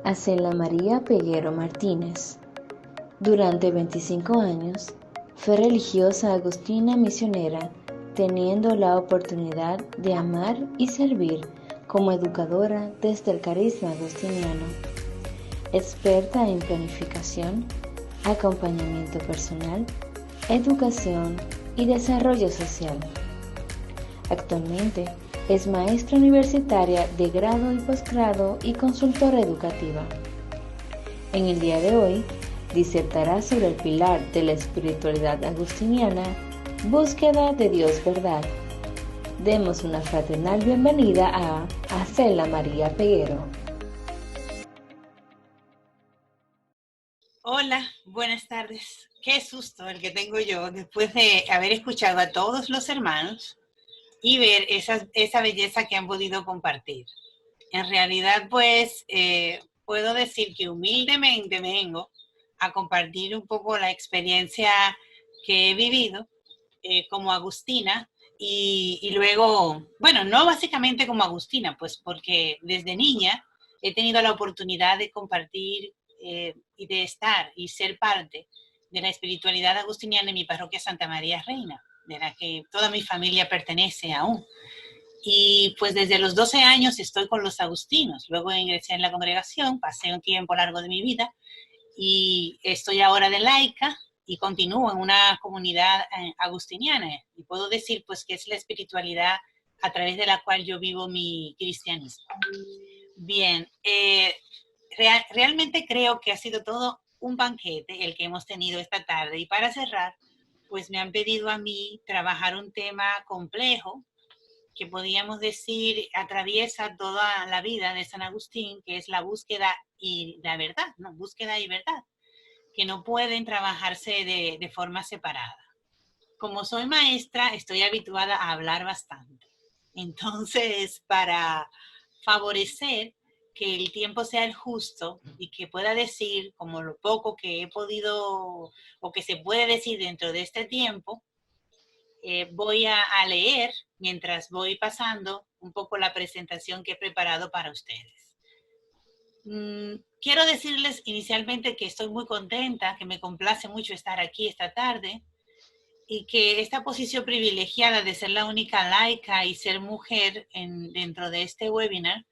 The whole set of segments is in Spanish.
Acela María Peguero Martínez. Durante 25 años, fue religiosa agustina misionera, teniendo la oportunidad de amar y servir como educadora desde el carisma agustiniano. Experta en planificación, acompañamiento personal, educación y desarrollo social. Actualmente es maestra universitaria de grado y posgrado y consultora educativa. En el día de hoy, disertará sobre el pilar de la espiritualidad agustiniana, búsqueda de Dios verdad. Demos una fraternal bienvenida a Acela María Peguero. Hola, buenas tardes. Qué susto el que tengo yo después de haber escuchado a todos los hermanos y ver esa belleza que han podido compartir. En realidad, pues, puedo decir que humildemente vengo a compartir un poco la experiencia que he vivido como agustina y luego, bueno, no básicamente como agustina, pues porque desde niña he tenido la oportunidad de compartir y de estar y ser parte de la espiritualidad agustiniana en mi parroquia Santa María Reina, de la que toda mi familia pertenece aún. Y pues desde los 12 años estoy con los agustinos. Luego ingresé en la congregación, pasé un tiempo largo de mi vida y estoy ahora de laica y continúo en una comunidad agustiniana. Y puedo decir pues que es la espiritualidad a través de la cual yo vivo mi cristianismo. Bien, realmente creo que ha sido todo un banquete el que hemos tenido esta tarde. Y para cerrar, pues me han pedido a mí trabajar un tema complejo que podríamos decir atraviesa toda la vida de San Agustín, que es la búsqueda y la verdad, ¿no? Búsqueda y verdad, que no pueden trabajarse de forma separada. Como soy maestra, estoy habituada a hablar bastante. Entonces, para favorecer que el tiempo sea el justo y que pueda decir, como lo poco que he podido o que se puede decir dentro de este tiempo, voy a leer mientras voy pasando un poco la presentación que he preparado para ustedes. Quiero decirles inicialmente que estoy muy contenta, que me complace mucho estar aquí esta tarde y que esta posición privilegiada de ser la única laica y ser mujer dentro de este webinar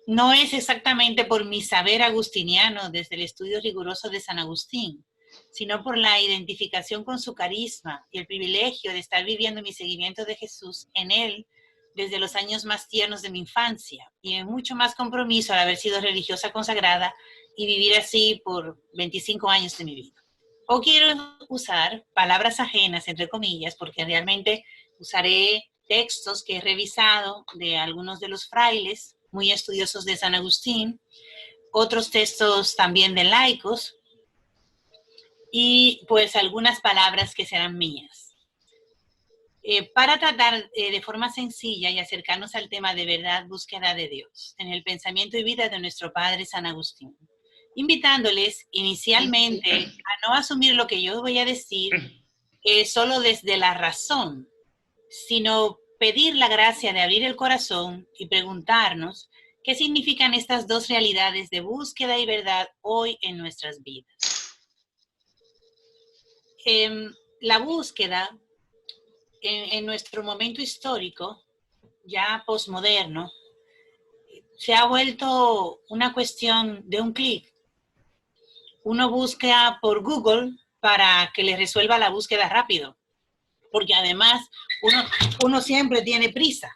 no es exactamente por mi saber agustiniano desde el estudio riguroso de San Agustín, sino por la identificación con su carisma y el privilegio de estar viviendo mi seguimiento de Jesús en él desde los años más tiernos de mi infancia y en mucho más compromiso al haber sido religiosa consagrada y vivir así por 25 años de mi vida. O quiero usar palabras ajenas, entre comillas, porque realmente usaré textos que he revisado de algunos de los frailes muy estudiosos de San Agustín, otros textos también de laicos y pues algunas palabras que serán mías. Para tratar de forma sencilla y acercarnos al tema de verdad, búsqueda de Dios, en el pensamiento y vida de nuestro Padre San Agustín, invitándoles inicialmente a no asumir lo que yo voy a decir solo desde la razón, sino pedir la gracia de abrir el corazón y preguntarnos qué significan estas dos realidades de búsqueda y verdad hoy en nuestras vidas. La búsqueda en nuestro momento histórico, ya posmoderno, se ha vuelto una cuestión de un clic. Uno busca por Google para que le resuelva la búsqueda rápido, porque además uno siempre tiene prisa.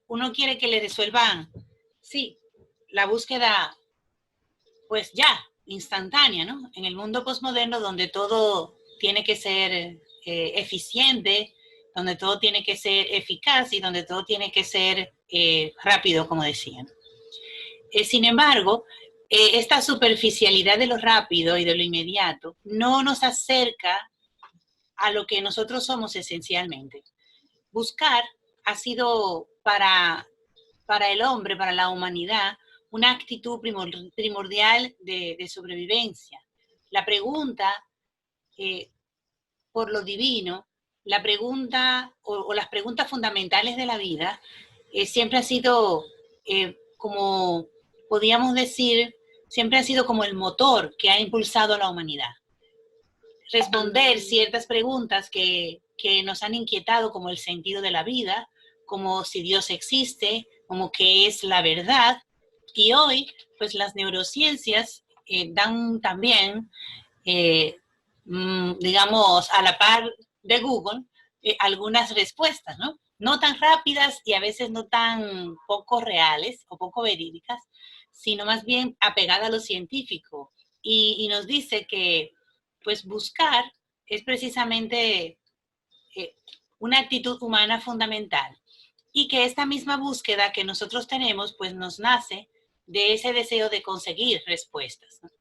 Uno quiere que le resuelvan, sí, la búsqueda, pues ya, instantánea, ¿no? En el mundo postmoderno donde todo tiene que ser eficiente, donde todo tiene que ser eficaz y donde todo tiene que ser rápido, como decían. Sin embargo, esta superficialidad de lo rápido y de lo inmediato no nos acerca a lo que nosotros somos esencialmente. Buscar ha sido para el hombre, para la humanidad, una actitud primordial de sobrevivencia. La pregunta por lo divino la pregunta o las preguntas fundamentales de la vida siempre ha sido como, podríamos decir, siempre ha sido como el motor que ha impulsado a la humanidad. Responder ciertas preguntas que nos han inquietado, como el sentido de la vida, como si Dios existe, como qué es la verdad. Y hoy, pues las neurociencias dan también, digamos, a la par de Google, algunas respuestas, ¿no? No tan rápidas y a veces no tan poco reales o poco verídicas, sino más bien apegada a lo científico. Y nos dice que, pues, buscar es precisamente una actitud humana fundamental y que esta misma búsqueda que nosotros tenemos, pues, nos nace de ese deseo de conseguir respuestas, ¿no?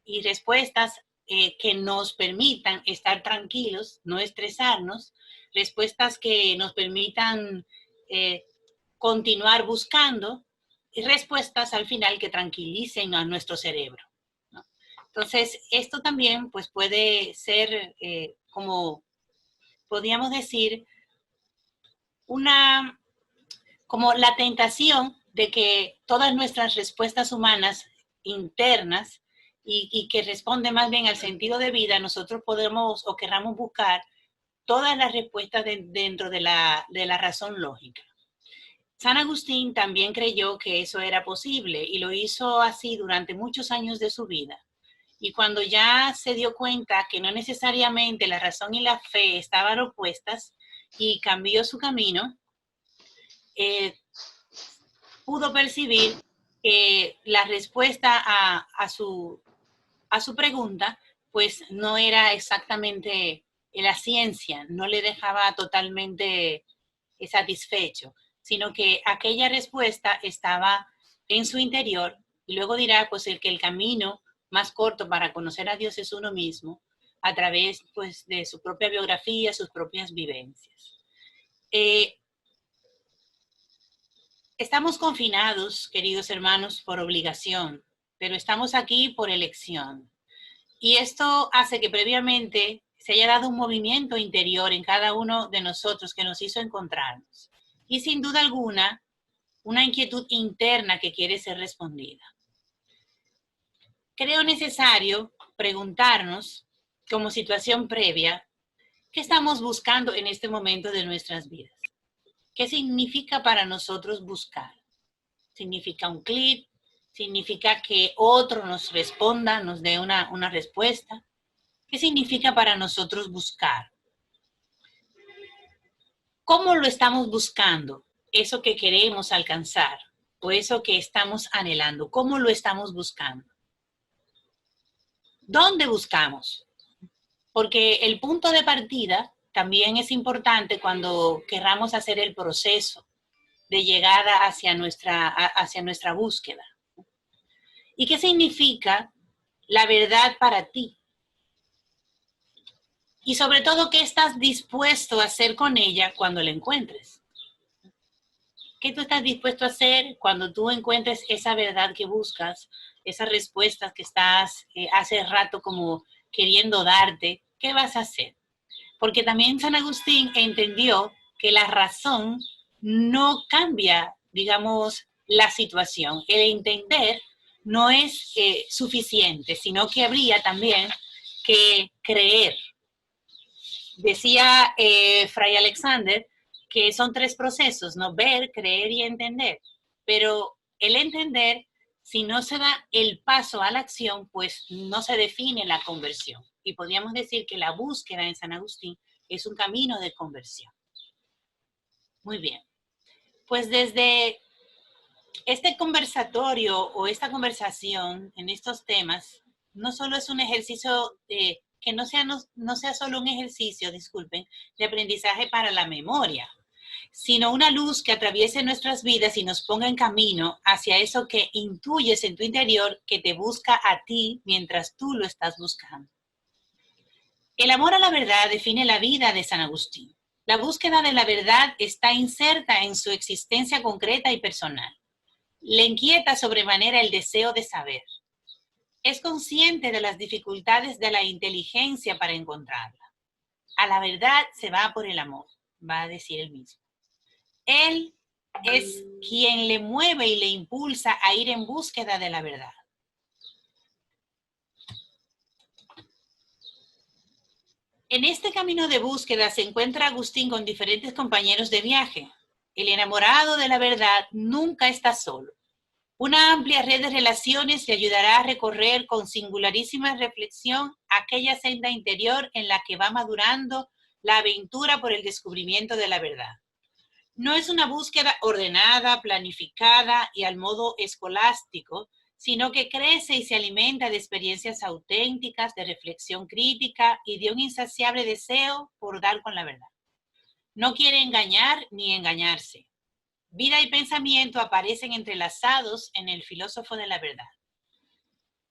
Y respuestas que nos permitan estar tranquilos, no estresarnos, respuestas que nos permitan continuar buscando y respuestas al final que tranquilicen a nuestro cerebro, ¿no? Entonces, esto también pues puede ser como, podríamos decir, como la tentación de que todas nuestras respuestas humanas internas y que responden más bien al sentido de vida, nosotros podemos o querramos buscar todas las respuestas dentro de la razón lógica. San Agustín también creyó que eso era posible y lo hizo así durante muchos años de su vida. Y cuando ya se dio cuenta que no necesariamente la razón y la fe estaban opuestas y cambió su camino, pudo percibir que la respuesta a su pregunta pues no era exactamente la ciencia, no le dejaba totalmente satisfecho, sino que aquella respuesta estaba en su interior y luego dirá pues que el camino más corto para conocer a Dios es uno mismo a través pues de su propia biografía, sus propias vivencias. Estamos confinados, queridos hermanos, por obligación, pero estamos aquí por elección. Y esto hace que previamente se haya dado un movimiento interior en cada uno de nosotros que nos hizo encontrarnos. Y sin duda alguna, una inquietud interna que quiere ser respondida. Creo necesario preguntarnos, como situación previa, ¿qué estamos buscando en este momento de nuestras vidas? ¿Qué significa para nosotros buscar? ¿Significa un clic? ¿Significa que otro nos responda, nos dé una respuesta? ¿Qué significa para nosotros buscar? ¿Cómo lo estamos buscando? Eso que queremos alcanzar o eso que estamos anhelando, ¿cómo lo estamos buscando? ¿Dónde buscamos? Porque el punto de partida también es importante cuando querramos hacer el proceso de llegada hacia nuestra búsqueda. ¿Y qué significa la verdad para ti? Y sobre todo, ¿qué estás dispuesto a hacer con ella cuando la encuentres? ¿Qué tú estás dispuesto a hacer cuando tú encuentres esa verdad que buscas, esas respuestas que estás hace rato como queriendo darte? ¿Qué vas a hacer? Porque también San Agustín entendió que la razón no cambia, digamos, la situación. El entender no es suficiente, sino que habría también que creer. Decía Fray Alexander que son 3 procesos, ¿no? Ver, creer y entender. Pero el entender, si no se da el paso a la acción, pues no se define la conversión. Y podríamos decir que la búsqueda en San Agustín es un camino de conversión. Muy bien. Pues desde este conversatorio o esta conversación en estos temas, no solo es un ejercicio que no sea solo un ejercicio, disculpen, de aprendizaje para la memoria, sino una luz que atraviese nuestras vidas y nos ponga en camino hacia eso que intuyes en tu interior que te busca a ti mientras tú lo estás buscando. El amor a la verdad define la vida de San Agustín. La búsqueda de la verdad está inserta en su existencia concreta y personal. Le inquieta sobremanera el deseo de saber. Es consciente de las dificultades de la inteligencia para encontrarla. a la verdad se va por el amor, va a decir él mismo. Él es quien le mueve y le impulsa a ir en búsqueda de la verdad. En este camino de búsqueda se encuentra Agustín con diferentes compañeros de viaje. El enamorado de la verdad nunca está solo. Una amplia red de relaciones le ayudará a recorrer con singularísima reflexión aquella senda interior en la que va madurando la aventura por el descubrimiento de la verdad. No es una búsqueda ordenada, planificada y al modo escolástico, sino que crece y se alimenta de experiencias auténticas, de reflexión crítica y de un insaciable deseo por dar con la verdad. No quiere engañar ni engañarse. Vida y pensamiento aparecen entrelazados en el filósofo de la verdad.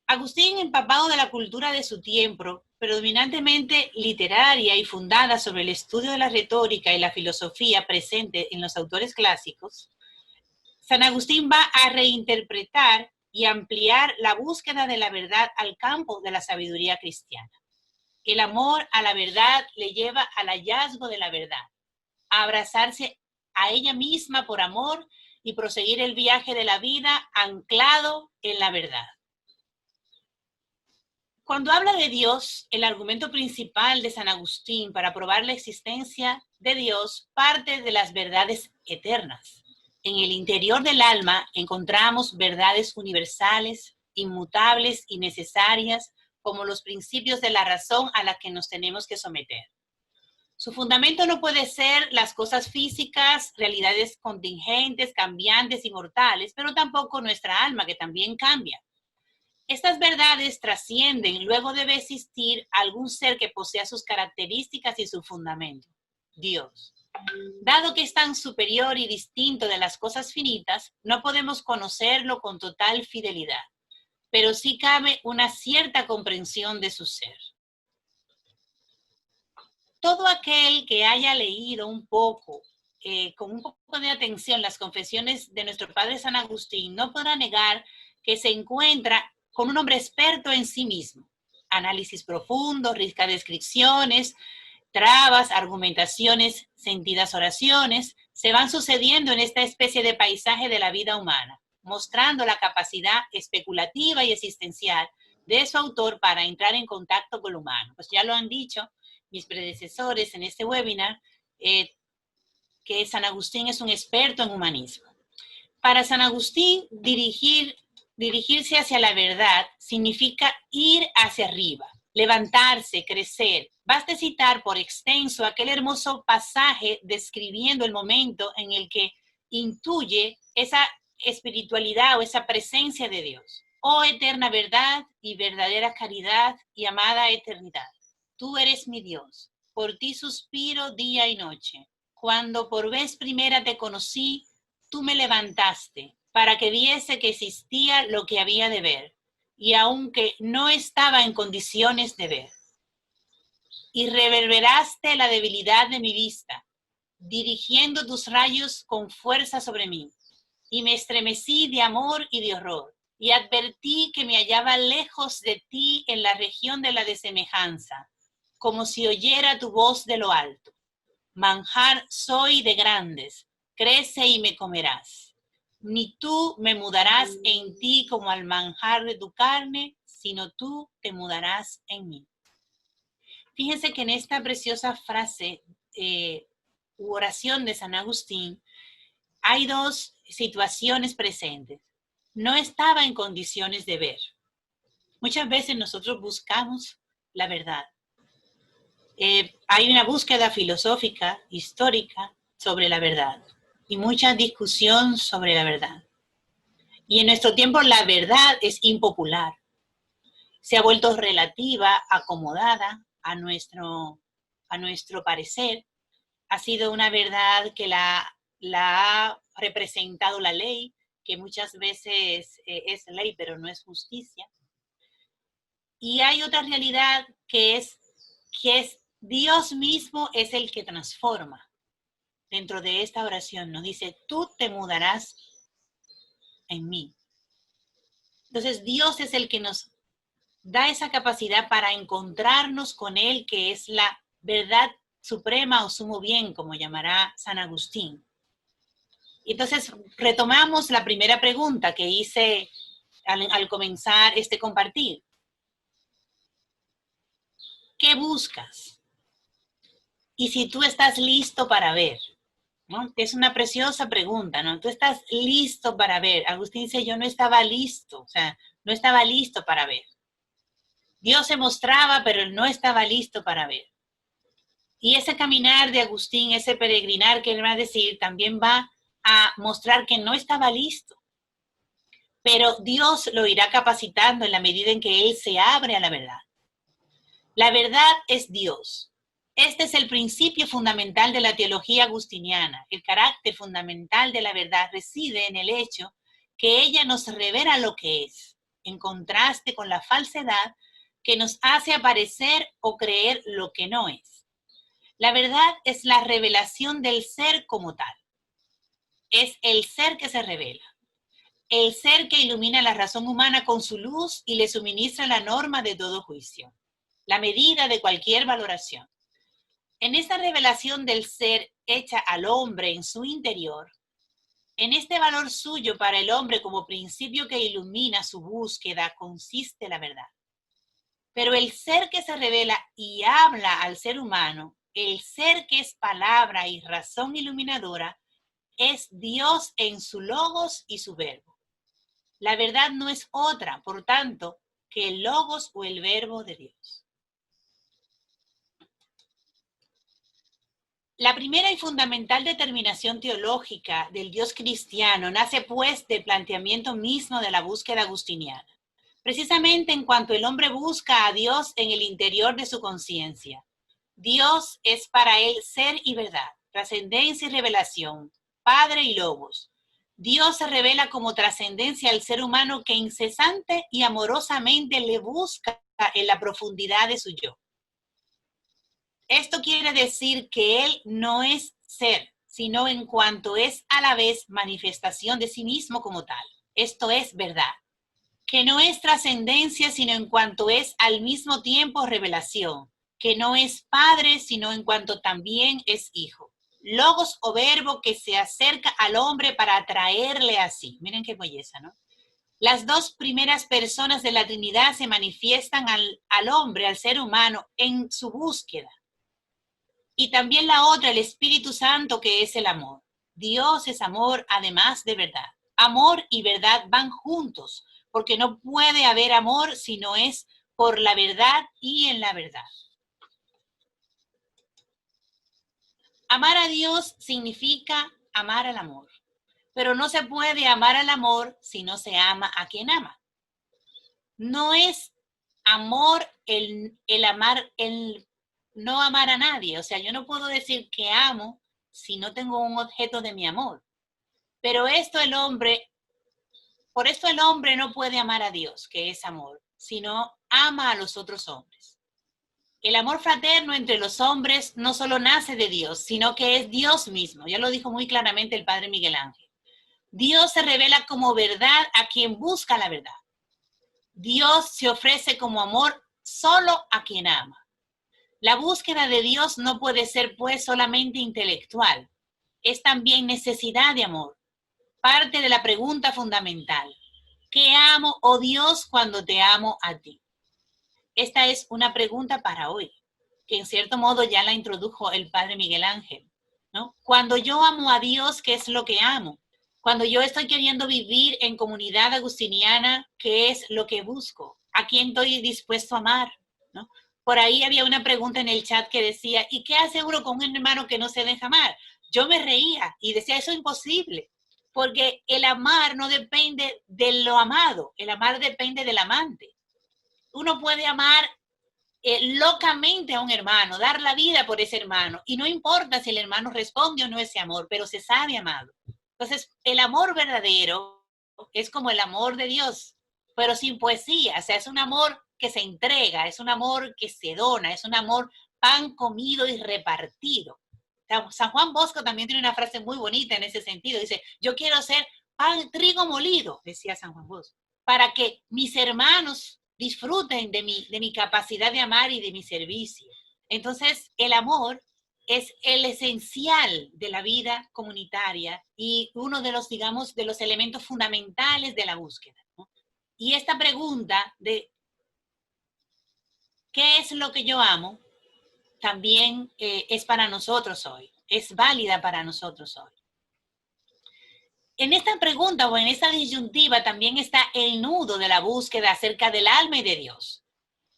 Agustín, empapado de la cultura de su tiempo, predominantemente literaria y fundada sobre el estudio de la retórica y la filosofía presente en los autores clásicos, San Agustín va a reinterpretar y ampliar la búsqueda de la verdad al campo de la sabiduría cristiana. El amor a la verdad le lleva al hallazgo de la verdad, a abrazarse a ella misma por amor y proseguir el viaje de la vida anclado en la verdad. Cuando habla de Dios, el argumento principal de San Agustín para probar la existencia de Dios parte de las verdades eternas. En el interior del alma encontramos verdades universales, inmutables y necesarias, como los principios de la razón a las que nos tenemos que someter. Su fundamento no puede ser las cosas físicas, realidades contingentes, cambiantes y mortales, pero tampoco nuestra alma, que también cambia. Estas verdades trascienden, luego debe existir algún ser que posea sus características y su fundamento, Dios. Dado que es tan superior y distinto de las cosas finitas, no podemos conocerlo con total fidelidad, pero sí cabe una cierta comprensión de su ser. Todo aquel que haya leído un poco, con un poco de atención, las confesiones de nuestro padre San Agustín, no podrá negar que se encuentra con un hombre experto en sí mismo. Análisis profundo, ricas descripciones, trabas, argumentaciones, sentidas oraciones, se van sucediendo en esta especie de paisaje de la vida humana, mostrando la capacidad especulativa y existencial de su autor para entrar en contacto con lo humano. Pues ya lo han dicho mis predecesores en este webinar, que San Agustín es un experto en humanismo. Para San Agustín, dirigirse hacia la verdad significa ir hacia arriba, levantarse, crecer. Basta citar por extenso aquel hermoso pasaje describiendo el momento en el que intuye esa espiritualidad o esa presencia de Dios. Oh eterna verdad y verdadera caridad y amada eternidad. Tú eres mi Dios, por ti suspiro día y noche. Cuando por vez primera te conocí, tú me levantaste para que viese que existía lo que había de ver, y aunque no estaba en condiciones de ver. Y reverberaste la debilidad de mi vista, dirigiendo tus rayos con fuerza sobre mí, y me estremecí de amor y de horror, y advertí que me hallaba lejos de ti en la región de la desemejanza, como si oyera tu voz de lo alto. Manjar soy de grandes, crece y me comerás. Ni tú me mudarás en ti como al manjar de tu carne, sino tú te mudarás en mí. Fíjense que en esta preciosa frase u oración de San Agustín hay dos situaciones presentes. No estaba en condiciones de ver. Muchas veces nosotros buscamos la verdad. Hay una búsqueda filosófica, histórica, sobre la verdad y mucha discusión sobre la verdad. Y en nuestro tiempo la verdad es impopular. Se ha vuelto relativa, acomodada a nuestro parecer. Ha sido una verdad que la ha representado la ley, que muchas veces es ley, pero no es justicia. Y hay otra realidad que es Dios mismo es el que transforma. Dentro de esta oración nos dice, tú te mudarás en mí. Entonces Dios es el que nos da esa capacidad para encontrarnos con Él, que es la verdad suprema o sumo bien, como llamará San Agustín. Entonces, retomamos la primera pregunta que hice al comenzar este compartir. ¿Qué buscas? Y si tú estás listo para ver, ¿no? Es una preciosa pregunta, ¿no? Tú estás listo para ver. Agustín dice, yo no estaba listo, o sea, no estaba listo para ver. Dios se mostraba, pero él no estaba listo para ver. Y ese caminar de Agustín, ese peregrinar que él va a decir, también va a mostrar que no estaba listo. Pero Dios lo irá capacitando en la medida en que él se abre a la verdad. La verdad es Dios. Este es el principio fundamental de la teología agustiniana. El carácter fundamental de la verdad reside en el hecho que ella nos revela lo que es, en contraste con la falsedad que nos hace aparecer o creer lo que no es. La verdad es la revelación del ser como tal. Es el ser que se revela. El ser que ilumina la razón humana con su luz y le suministra la norma de todo juicio, la medida de cualquier valoración. En esta revelación del ser hecha al hombre en su interior, en este valor suyo para el hombre como principio que ilumina su búsqueda, consiste la verdad. Pero el ser que se revela y habla al ser humano, el ser que es palabra y razón iluminadora, es Dios en su logos y su verbo. La verdad no es otra, por tanto, que el logos o el verbo de Dios. La primera y fundamental determinación teológica del Dios cristiano nace pues del planteamiento mismo de la búsqueda agustiniana, precisamente en cuanto el hombre busca a Dios en el interior de su conciencia. Dios es para él ser y verdad, trascendencia y revelación, Padre y Logos. Dios se revela como trascendencia al ser humano que incesante y amorosamente le busca en la profundidad de su yo. Esto quiere decir que él no es ser, sino en cuanto es a la vez manifestación de sí mismo como tal. Esto es verdad. Que no es trascendencia, sino en cuanto es al mismo tiempo revelación. Que no es padre, sino en cuanto también es hijo. Logos o verbo que se acerca al hombre para atraerle a sí. Miren qué belleza, ¿no? Las dos primeras personas de la Trinidad se manifiestan al hombre, al ser humano, en su búsqueda. Y también la otra, el Espíritu Santo, que es el amor. Dios es amor, además de verdad. Amor y verdad van juntos, porque no puede haber amor si no es por la verdad y en la verdad. Amar a Dios significa amar al amor, pero no se puede amar al amor si no se ama a quien ama. No es amor el amar, el no amar a nadie. O sea, yo no puedo decir que amo si no tengo un objeto de mi amor. Pero por esto el hombre no puede amar a Dios, que es amor, sino ama a los otros hombres. El amor fraterno entre los hombres no solo nace de Dios, sino que es Dios mismo. Ya lo dijo muy claramente el padre Miguel Ángel. Dios se revela como verdad a quien busca la verdad. Dios se ofrece como amor solo a quien ama. La búsqueda de Dios no puede ser pues solamente intelectual. Es también necesidad de amor. Parte de la pregunta fundamental. ¿Qué amo, oh Dios, cuando te amo a ti? Esta es una pregunta para hoy, que en cierto modo ya la introdujo el padre Miguel Ángel, ¿no? Cuando yo amo a Dios, ¿qué es lo que amo? Cuando yo estoy queriendo vivir en comunidad agustiniana, ¿qué es lo que busco? ¿A quién estoy dispuesto a amar? ¿No? Por ahí había una pregunta en el chat que decía, ¿y qué hace uno con un hermano que no se deja amar? Yo me reía y decía, eso es imposible, porque el amar no depende de lo amado, el amar depende del amante. Uno puede amar locamente a un hermano, dar la vida por ese hermano, y no importa si el hermano responde o no ese amor, pero se sabe amado. Entonces, el amor verdadero es como el amor de Dios, pero sin poesía, o sea, es un amor que se entrega, es un amor que se dona, es un amor pan comido y repartido. San Juan Bosco también tiene una frase muy bonita en ese sentido, dice, yo quiero ser pan, trigo molido, decía San Juan Bosco, para que mis hermanos disfruten de mi capacidad de amar y de mi servicio. Entonces, el amor es el esencial de la vida comunitaria y uno de los, digamos, de los elementos fundamentales de la búsqueda, ¿no? Y esta pregunta de ¿qué es lo que yo amo? También es para nosotros hoy, es válida para nosotros hoy. En esta pregunta o en esta disyuntiva también está el nudo de la búsqueda acerca del alma y de Dios.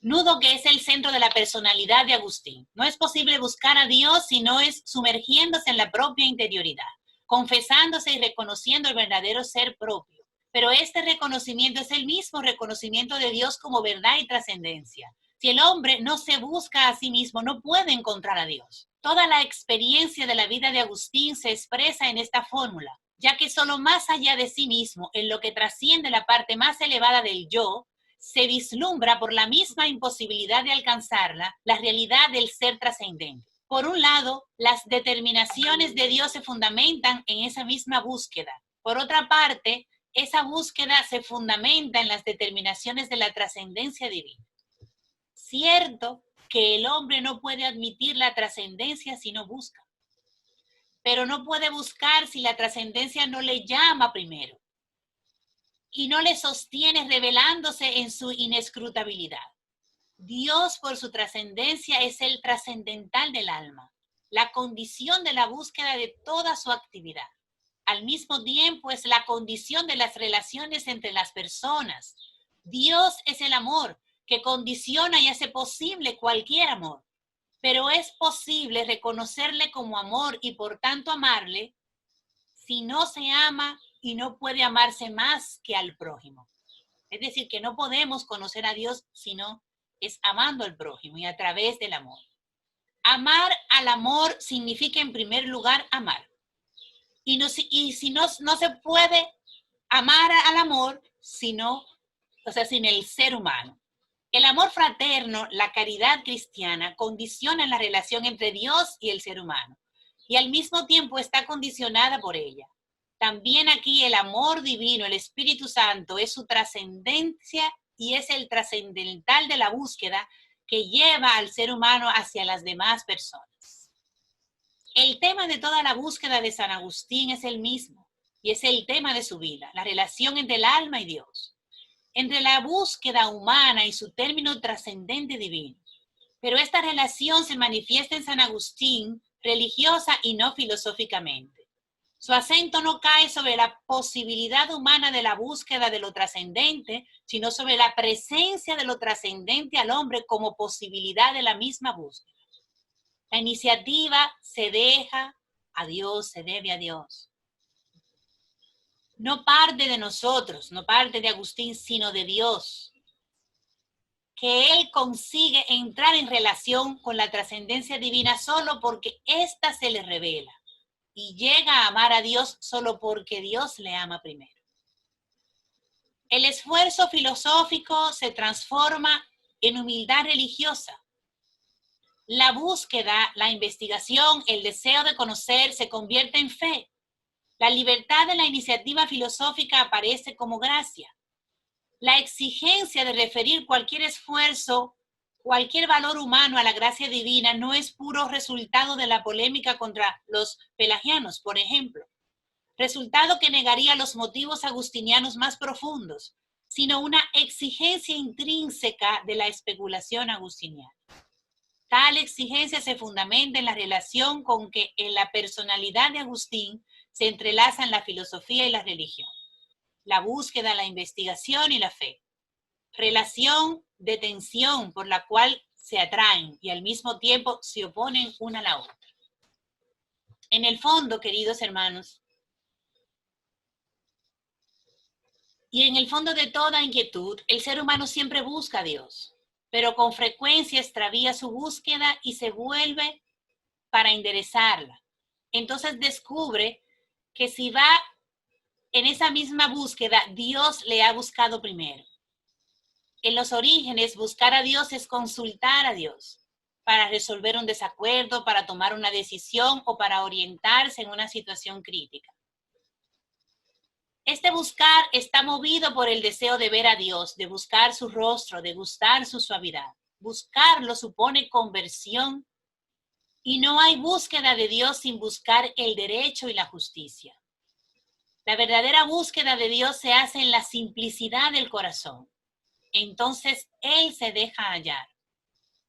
Nudo que es el centro de la personalidad de Agustín. No es posible buscar a Dios si no es sumergiéndose en la propia interioridad, confesándose y reconociendo el verdadero ser propio. Pero este reconocimiento es el mismo reconocimiento de Dios como verdad y trascendencia. Si el hombre no se busca a sí mismo, no puede encontrar a Dios. Toda la experiencia de la vida de Agustín se expresa en esta fórmula, ya que solo más allá de sí mismo, en lo que trasciende la parte más elevada del yo, se vislumbra por la misma imposibilidad de alcanzarla, la realidad del ser trascendente. Por un lado, las determinaciones de Dios se fundamentan en esa misma búsqueda. Por otra parte, esa búsqueda se fundamenta en las determinaciones de la trascendencia divina. Cierto que el hombre no puede admitir la trascendencia si no busca, pero no puede buscar si la trascendencia no le llama primero y no le sostiene revelándose en su inescrutabilidad. Dios, por su trascendencia, es el trascendental del alma, la condición de la búsqueda de toda su actividad. Al mismo tiempo, es la condición de las relaciones entre las personas. Dios es el amor que condiciona y hace posible cualquier amor, pero es posible reconocerle como amor y por tanto amarle si no se ama y no puede amarse más que al prójimo. Es decir, que no podemos conocer a Dios sino es amando al prójimo y a través del amor. Amar al amor significa en primer lugar amar. Y si no se puede amar al amor sin el ser humano. El amor fraterno, la caridad cristiana, condiciona la relación entre Dios y el ser humano y al mismo tiempo está condicionada por ella. También aquí el amor divino, el Espíritu Santo, es su trascendencia y es el trascendental de la búsqueda que lleva al ser humano hacia las demás personas. El tema de toda la búsqueda de San Agustín es el mismo y es el tema de su vida, la relación entre el alma y Dios, entre la búsqueda humana y su término trascendente divino. Pero esta relación se manifiesta en San Agustín religiosa y no filosóficamente. Su acento no cae sobre la posibilidad humana de la búsqueda de lo trascendente, sino sobre la presencia de lo trascendente al hombre como posibilidad de la misma búsqueda. La iniciativa se deja a Dios, se debe a Dios. No parte de nosotros, no parte de Agustín, sino de Dios, que él consigue entrar en relación con la trascendencia divina solo porque ésta se le revela y llega a amar a Dios solo porque Dios le ama primero. El esfuerzo filosófico se transforma en humildad religiosa. La búsqueda, la investigación, el deseo de conocer se convierte en fe. La libertad de la iniciativa filosófica aparece como gracia. La exigencia de referir cualquier esfuerzo, cualquier valor humano a la gracia divina no es puro resultado de la polémica contra los pelagianos, por ejemplo, resultado que negaría los motivos agustinianos más profundos, sino una exigencia intrínseca de la especulación agustiniana. Tal exigencia se fundamenta en la relación con que en la personalidad de Agustín se entrelazan la filosofía y la religión, la búsqueda, la investigación y la fe. Relación de tensión por la cual se atraen y al mismo tiempo se oponen una a la otra. En el fondo, queridos hermanos, y en el fondo de toda inquietud, el ser humano siempre busca a Dios, pero con frecuencia extravía su búsqueda y se vuelve para enderezarla. Entonces descubre que si va en esa misma búsqueda, Dios le ha buscado primero. En los orígenes, buscar a Dios es consultar a Dios para resolver un desacuerdo, para tomar una decisión o para orientarse en una situación crítica. Este buscar está movido por el deseo de ver a Dios, de buscar su rostro, de gustar su suavidad. Buscarlo supone conversión y no hay búsqueda de Dios sin buscar el derecho y la justicia. La verdadera búsqueda de Dios se hace en la simplicidad del corazón. Entonces Él se deja hallar.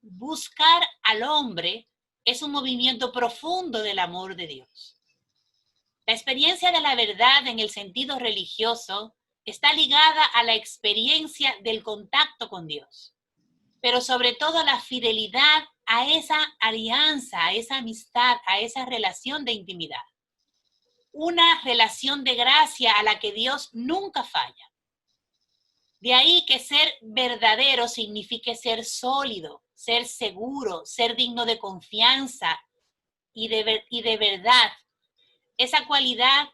Buscar al hombre es un movimiento profundo del amor de Dios. La experiencia de la verdad en el sentido religioso está ligada a la experiencia del contacto con Dios, pero sobre todo la fidelidad a esa alianza, a esa amistad, a esa relación de intimidad. Una relación de gracia a la que Dios nunca falla. De ahí que ser verdadero signifique ser sólido, ser seguro, ser digno de confianza y de verdad. Esa cualidad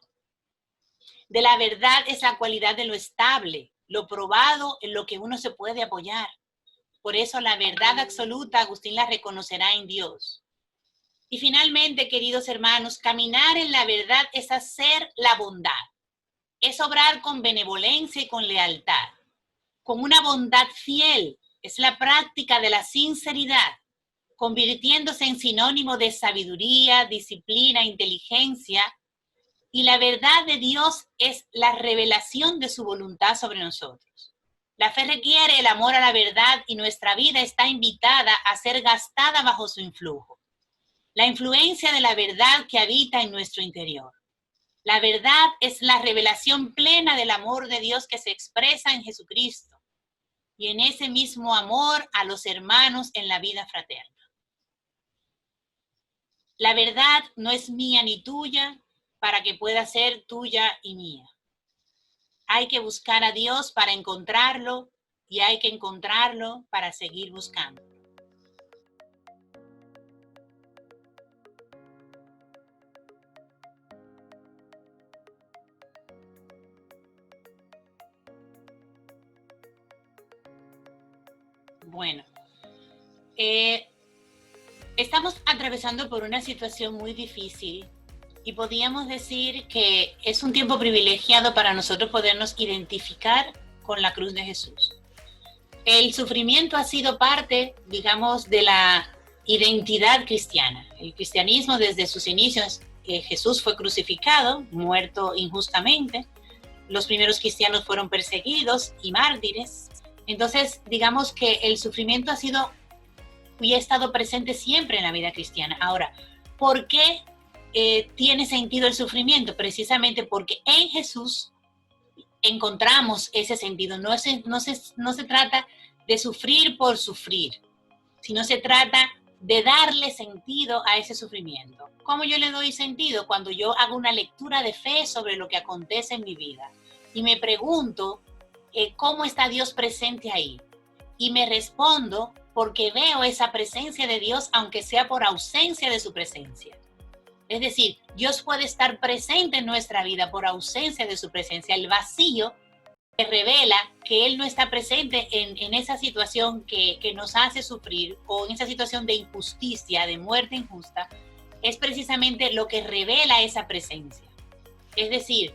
de la verdad es la cualidad de lo estable, lo probado en lo que uno se puede apoyar. Por eso la verdad absoluta, Agustín la reconocerá en Dios. Y finalmente, queridos hermanos, caminar en la verdad es hacer la bondad, es obrar con benevolencia y con lealtad, con una bondad fiel, es la práctica de la sinceridad, convirtiéndose en sinónimo de sabiduría, disciplina, inteligencia, y la verdad de Dios es la revelación de su voluntad sobre nosotros. La fe requiere el amor a la verdad y nuestra vida está invitada a ser gastada bajo su influjo. La influencia de la verdad que habita en nuestro interior. La verdad es la revelación plena del amor de Dios que se expresa en Jesucristo y en ese mismo amor a los hermanos en la vida fraterna. La verdad no es mía ni tuya para que pueda ser tuya y mía. Hay que buscar a Dios para encontrarlo y hay que encontrarlo para seguir buscando. Bueno, estamos atravesando por una situación muy difícil y podríamos decir que es un tiempo privilegiado para nosotros podernos identificar con la cruz de Jesús. El sufrimiento ha sido parte, digamos, de la identidad cristiana. El cristianismo desde sus inicios, Jesús fue crucificado, muerto injustamente. Los primeros cristianos fueron perseguidos y mártires. Entonces, digamos que el sufrimiento ha sido y ha estado presente siempre en la vida cristiana. Ahora, ¿por qué tiene sentido el sufrimiento? Precisamente porque en Jesús encontramos ese sentido. No se trata de sufrir por sufrir, sino se trata de darle sentido a ese sufrimiento. ¿Cómo yo le doy sentido? Cuando yo hago una lectura de fe sobre lo que acontece en mi vida y me pregunto, ¿cómo está Dios presente ahí? Y me respondo porque veo esa presencia de Dios, aunque sea por ausencia de su presencia. Es decir, Dios puede estar presente en nuestra vida por ausencia de su presencia. El vacío que revela que Él no está presente en esa situación que nos hace sufrir o en esa situación de injusticia, de muerte injusta, es precisamente lo que revela esa presencia. Es decir,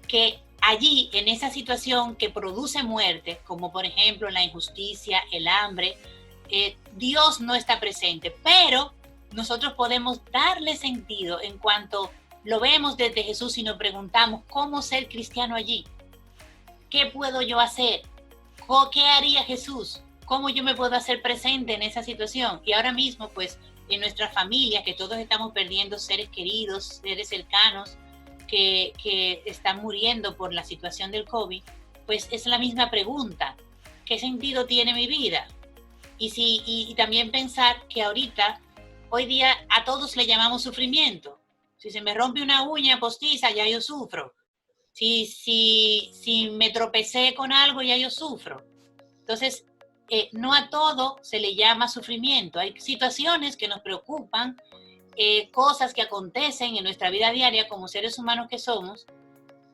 que allí, en esa situación que produce muerte, como por ejemplo la injusticia, el hambre, Dios no está presente, pero nosotros podemos darle sentido en cuanto lo vemos desde Jesús y nos preguntamos cómo ser cristiano allí. ¿Qué puedo yo hacer? ¿Qué haría Jesús? ¿Cómo yo me puedo hacer presente en esa situación? Y ahora mismo, pues, en nuestra familia, que todos estamos perdiendo seres queridos, seres cercanos, que están muriendo por la situación del COVID, pues es la misma pregunta. ¿Qué sentido tiene mi vida? Y también pensar que ahorita, hoy día, a todos le llamamos sufrimiento. Si se me rompe una uña postiza, ya yo sufro. Si me tropecé con algo, ya yo sufro. Entonces, no a todo se le llama sufrimiento. Hay situaciones que nos preocupan, cosas que acontecen en nuestra vida diaria como seres humanos que somos,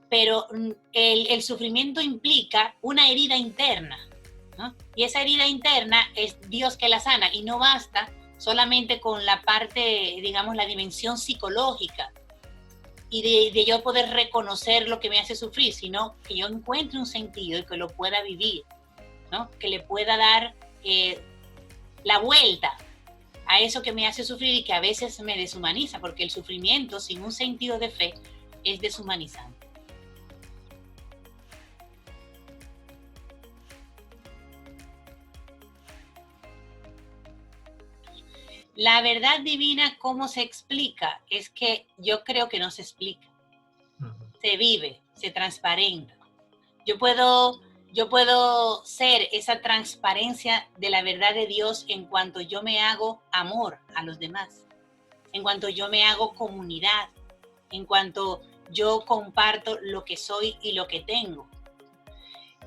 pero el sufrimiento implica una herida interna, ¿no? Y esa herida interna es Dios que la sana, y no basta solamente con la parte, digamos, la dimensión psicológica y de yo poder reconocer lo que me hace sufrir, sino que yo encuentre un sentido y que lo pueda vivir, ¿no? Que le pueda dar la vuelta a eso que me hace sufrir y que a veces me deshumaniza, porque el sufrimiento sin un sentido de fe es deshumanizante. La verdad divina, ¿cómo se explica? Es que yo creo que no se explica. Se vive, se transparenta. Yo puedo ser esa transparencia de la verdad de Dios en cuanto yo me hago amor a los demás, en cuanto yo me hago comunidad, en cuanto yo comparto lo que soy y lo que tengo.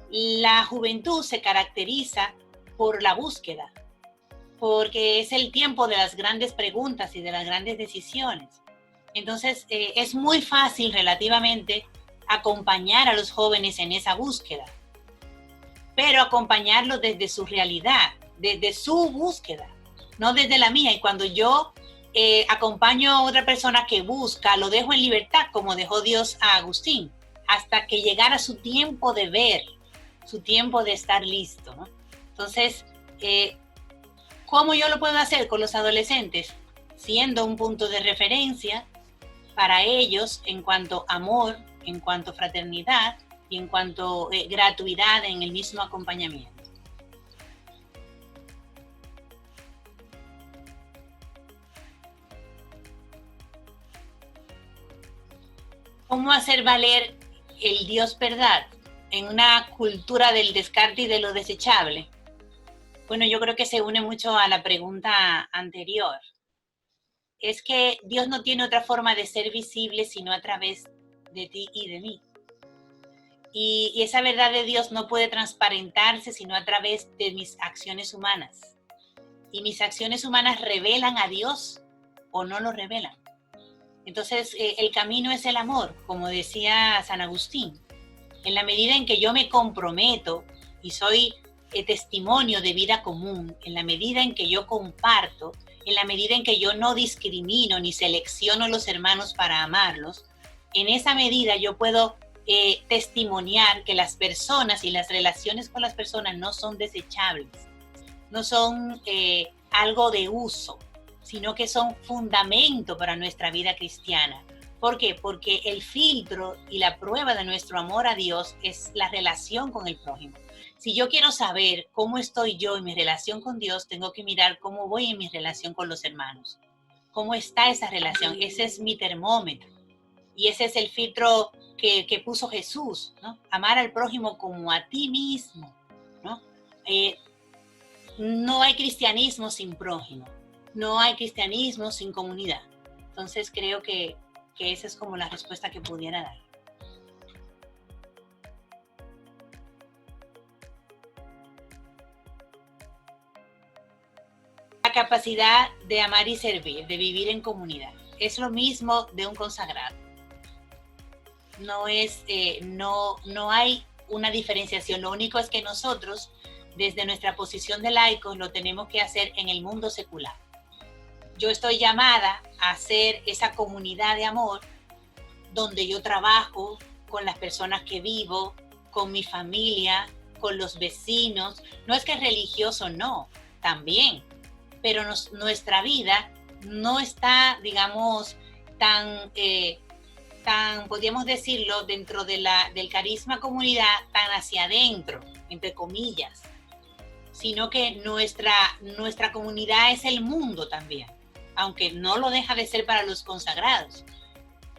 La juventud se caracteriza por la búsqueda, porque es el tiempo de las grandes preguntas y de las grandes decisiones. Entonces, es muy fácil relativamente acompañar a los jóvenes en esa búsqueda, pero acompañarlos desde su realidad, desde su búsqueda, no desde la mía. Y cuando yo acompaño a otra persona que busca, lo dejo en libertad, como dejó Dios a Agustín, hasta que llegara su tiempo de ver, su tiempo de estar listo, ¿no? Entonces, ¿cómo yo lo puedo hacer con los adolescentes? Siendo un punto de referencia para ellos en cuanto a amor, en cuanto a fraternidad y en cuanto a gratuidad en el mismo acompañamiento. ¿Cómo hacer valer el Dios verdad en una cultura del descarte y de lo desechable? Bueno, yo creo que se une mucho a la pregunta anterior. Es que Dios no tiene otra forma de ser visible sino a través de ti y de mí. Y esa verdad de Dios no puede transparentarse sino a través de mis acciones humanas. Y mis acciones humanas revelan a Dios o no lo revelan. Entonces, el camino es el amor, como decía San Agustín. En la medida en que yo me comprometo y soy testimonio de vida común, en la medida en que yo comparto, en la medida en que yo no discrimino ni selecciono a los hermanos para amarlos, en esa medida yo puedo testimoniar que las personas y las relaciones con las personas no son desechables, no son algo de uso, sino que son fundamento para nuestra vida cristiana. ¿Por qué? Porque el filtro y la prueba de nuestro amor a Dios es la relación con el prójimo. Si yo quiero saber cómo estoy yo en mi relación con Dios, tengo que mirar cómo voy en mi relación con los hermanos. ¿Cómo está esa relación? Ese es mi termómetro. Y ese es el filtro que puso Jesús, ¿no? Amar al prójimo como a ti mismo, ¿no? No hay cristianismo sin prójimo. No hay cristianismo sin comunidad. Entonces creo que esa es como la respuesta que pudiera dar. La capacidad de amar y servir, de vivir en comunidad. Es lo mismo de un consagrado. No hay una diferenciación. Lo único es que nosotros, desde nuestra posición de laicos, lo tenemos que hacer en el mundo secular. Yo estoy llamada a ser esa comunidad de amor donde yo trabajo con las personas que vivo, con mi familia, con los vecinos. No es que es religioso, no, también. Pero nuestra vida no está, digamos, tan, podríamos decirlo, dentro de del carisma comunidad, tan hacia adentro, entre comillas, sino que nuestra comunidad es el mundo también, aunque no lo deja de ser para los consagrados.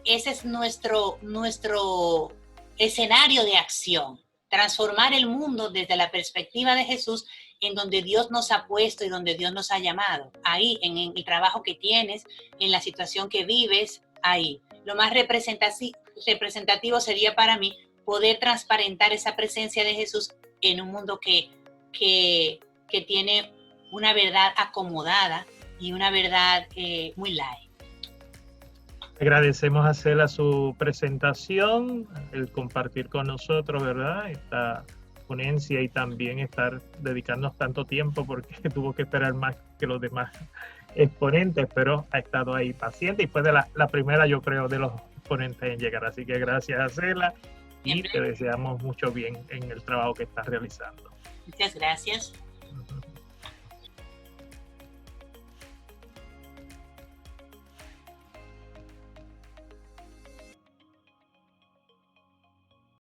Ese es nuestro escenario de acción, transformar el mundo desde la perspectiva de Jesús, en donde Dios nos ha puesto y donde Dios nos ha llamado. Ahí, en el trabajo que tienes, en la situación que vives, ahí. Lo más representativo sería para mí poder transparentar esa presencia de Jesús en un mundo que tiene una verdad acomodada y una verdad muy light. Agradecemos a Cela su presentación, el compartir con nosotros, ¿verdad? Esta ponencia y también estar dedicándonos tanto tiempo porque tuvo que esperar más que los demás exponentes, pero ha estado ahí paciente y fue de la primera, yo creo, de los exponentes en llegar. Así que gracias a Cela y te deseamos mucho bien en el trabajo que estás realizando. Muchas gracias.